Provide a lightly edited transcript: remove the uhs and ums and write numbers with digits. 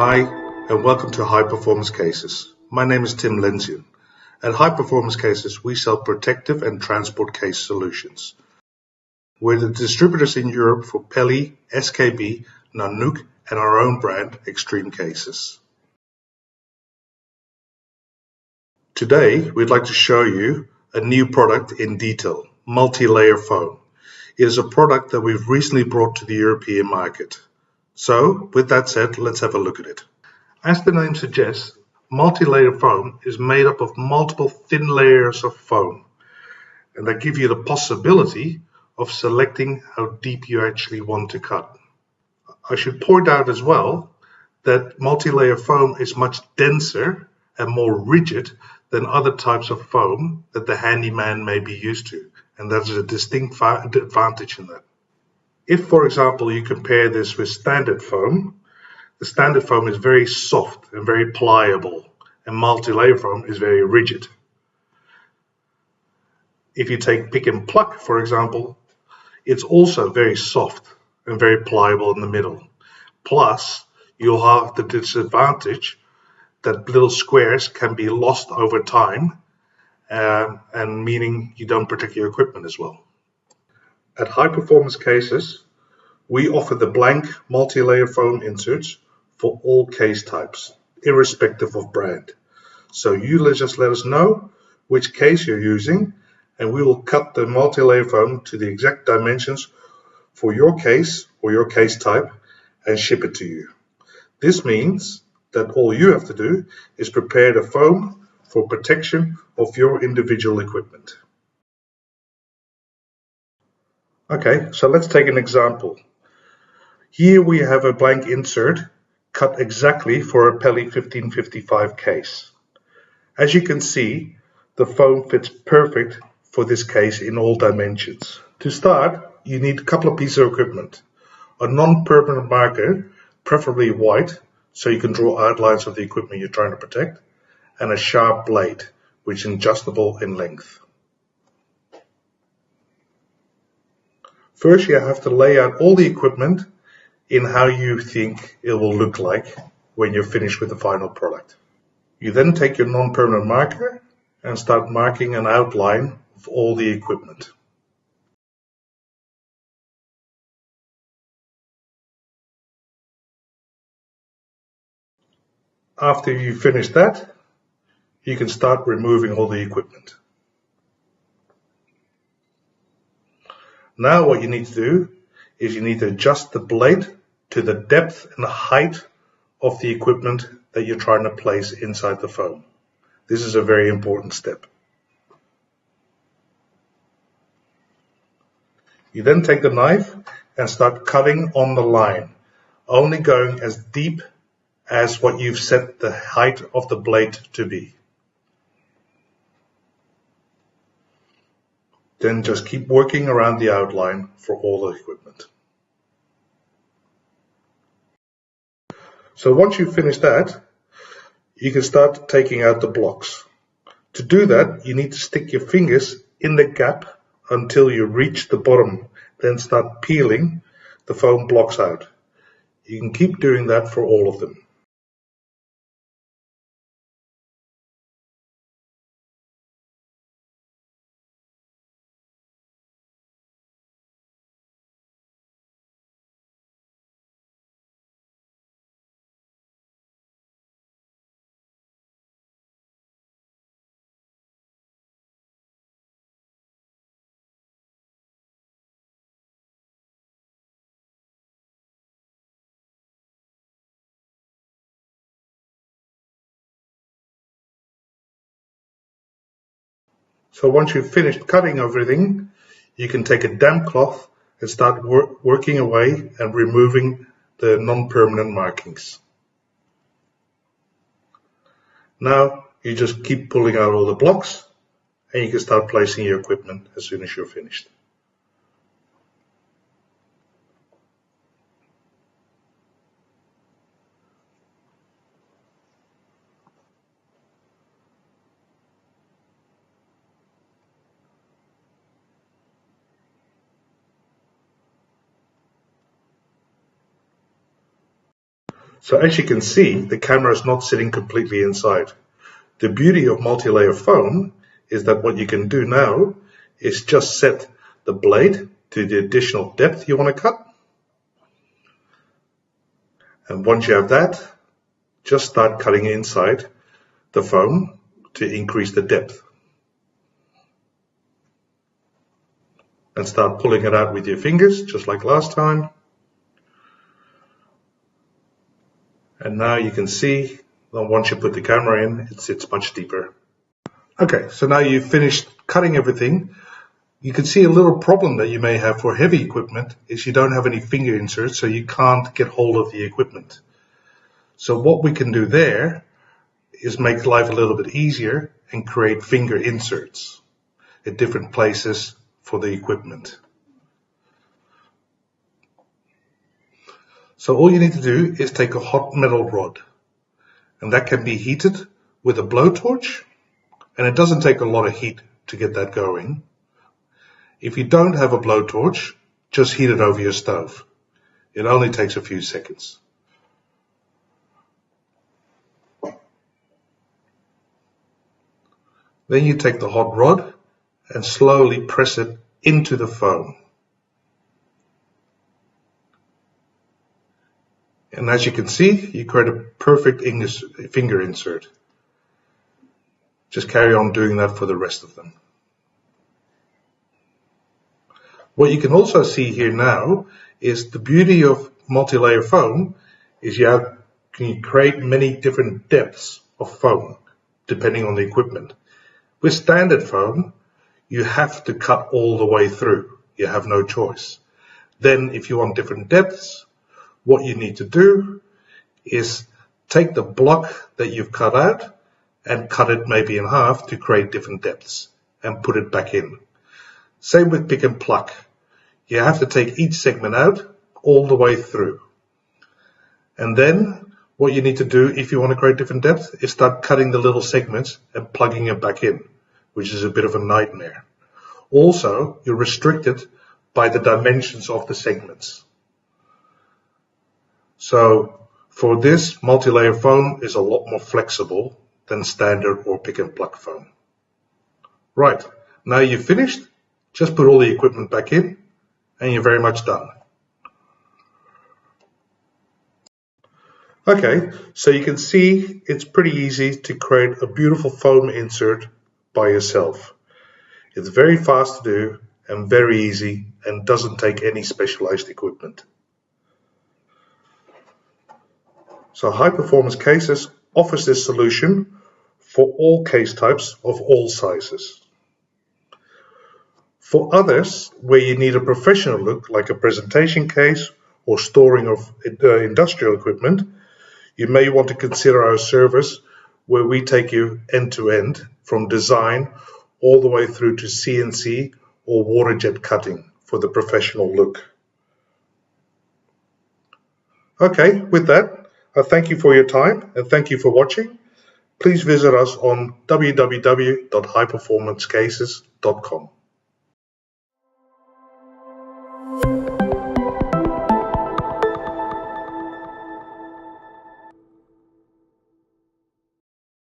Hi, and welcome to High Performance Cases. My name is Tim Lenzian. At High Performance Cases, we sell protective and transport case solutions. We're the distributors in Europe for Peli, SKB, Nanook, and our own brand, Extreme Cases. Today, we'd like to show you a new product in detail, Multilayer Foam. It is a product that we've recently brought to the European market. So, with that said, let's have a look at it. As the name suggests, multi-layer foam is made up of multiple thin layers of foam, and that give you the possibility of selecting how deep you actually want to cut. I should point out as well that multi-layer foam is much denser and more rigid than other types of foam that the handyman may be used to, and that is a distinct advantage in that. If, for example, you compare this with standard foam, the standard foam is very soft and very pliable, and multi-layer foam is very rigid. If you take pick and pluck, for example, it's also very soft and very pliable in the middle. Plus, you'll have the disadvantage that little squares can be lost over time, and meaning you don't protect your equipment as well. At High Performance Cases, we offer the blank multi-layer foam inserts for all case types, irrespective of brand. So you just let us know which case you're using, and we will cut the multi-layer foam to the exact dimensions for your case or your case type and ship it to you. This means that all you have to do is prepare the foam for protection of your individual equipment. Okay, so let's take an example. Here we have a blank insert cut exactly for a Peli 1555 case. As you can see, the foam fits perfect for this case in all dimensions. To start, you need a couple of pieces of equipment. A non-permanent marker, preferably white, so you can draw outlines of the equipment you're trying to protect, and a sharp blade, which is adjustable in length. First, you have to lay out all the equipment in how you think it will look like when you're finished with the final product. You then take your non-permanent marker and start marking an outline of all the equipment. After you finish that, you can start removing all the equipment. Now what you need to do is you need to adjust the blade to the depth and the height of the equipment that you're trying to place inside the foam. This is a very important step. You then take the knife and start cutting on the line, only going as deep as what you've set the height of the blade to be. Then just keep working around the outline for all the equipment. So once you've finished that, you can start taking out the blocks. To do that, you need to stick your fingers in the gap until you reach the bottom, then start peeling the foam blocks out. You can keep doing that for all of them. So once you've finished cutting everything, you can take a damp cloth and start working away and removing the non-permanent markings. Now you just keep pulling out all the blocks and you can start placing your equipment as soon as you're finished. So as you can see, the camera is not sitting completely inside. The beauty of multi-layer foam is that what you can do now is just set the blade to the additional depth you want to cut. And once you have that, just start cutting inside the foam to increase the depth. And start pulling it out with your fingers, just like last time. And now you can see that once you put the camera in, it sits much deeper. Okay, so now you've finished cutting everything. You can see a little problem that you may have for heavy equipment is you don't have any finger inserts, so you can't get hold of the equipment. So what we can do there is make life a little bit easier and create finger inserts at different places for the equipment. So all you need to do is take a hot metal rod, and that can be heated with a blowtorch, and it doesn't take a lot of heat to get that going. If you don't have a blowtorch, just heat it over your stove. It only takes a few seconds. Then you take the hot rod and slowly press it into the foam. And as you can see, you create a perfect finger insert. Just carry on doing that for the rest of them. What you can also see here now is the beauty of multi-layer foam is you can create many different depths of foam depending on the equipment. With standard foam, you have to cut all the way through. You have no choice. Then if you want different depths, what you need to do is take the block that you've cut out and cut it maybe in half to create different depths and put it back in. Same with pick and pluck. You have to take each segment out all the way through. And then what you need to do if you want to create different depths is start cutting the little segments and plugging it back in, which is a bit of a nightmare. Also, you're restricted by the dimensions of the segments. So for this, multi-layer foam is a lot more flexible than standard or pick and pluck foam. Right, now you've finished, just put all the equipment back in and you're very much done. Okay, so you can see it's pretty easy to create a beautiful foam insert by yourself. It's very fast to do and very easy and doesn't take any specialized equipment. So High Performance Cases offers this solution for all case types of all sizes. For others, where you need a professional look like a presentation case or storing of industrial equipment, you may want to consider our service where we take you end to end from design all the way through to CNC or water jet cutting for the professional look. Okay, with that, I thank you for your time and thank you for watching. Please visit us on www.highperformancecases.com.